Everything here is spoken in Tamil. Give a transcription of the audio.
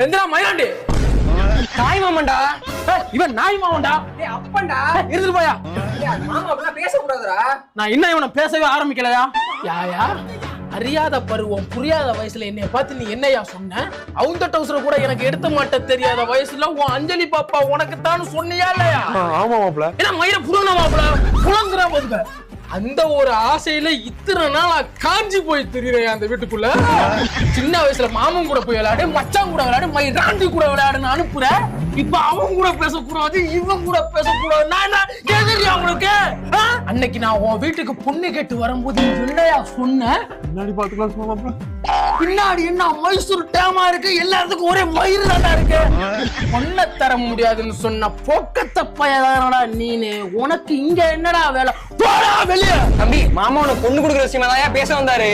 எந்திரா மயிலாண்டி நாய் மாமன்டா. இவன் நாய் மாமன்டா. அப்பன்டா. இருந்துட்டு போயா. மாமா அப்படிலாம் பேசக்கூடாதுடா. நான் இன்னும் இவனை பேசவே ஆரம்பிக்கலையா? யாயா அறியாத பருவம் புரியாத வயசுல என்னைய பார்த்து நீ என்னையா சொன்ன? அவங்க டவுசர கூட எனக்கு எடுத்த மாட்ட தெரியாத வயசுல உன் அஞ்சலி பாப்பா உனக்கு தான் சொன்னியா இல்லையா? ஆமா மாப்ள. ஏன்னா மயிர புடுங்க மாப்ள புலங்குறா போதுங்க. அந்த ஒரு ஆசையில இத்தனை நாளா காஞ்சி போய் திரியறேன் அந்த வீட்டுக்குள்ள. சின்ன வயசுல மாமன் கூட போய் விளையாடு, மச்சான் கூட விளையாடு, மயிராண்டி கூட விளையாடுன்னு அனுப்புறேன். இப்ப அவன் கூட பேசக்கூடாது, இவன் கூட பேசக்கூடாது. நான் என்ன கேக்குறியா உங்களுக்கு? அன்னைக்கு நான் உன் வீட்டுக்கு பொண்ணு கேட்டு வரும்போது என்னையா சொன்ன? பின்னாடி பாத்துக்கலாம் மாப்ள. பின்னாடி என்ன மைசூர் டேமா இருக்கு, எல்லாத்துக்கும் ஒரே மயிறு தாண்டா இருக்கு. பொண்ணை தர முடியாதுன்னு சொன்ன போக்கத்த பயதானடா நீனு. உனக்கு இங்க என்னடா வேலை? போடா வெளியே. தம்பி மாமா உனக்கு பொண்ணு கொடுக்குற விஷயமா தான் பேச வந்தாரு.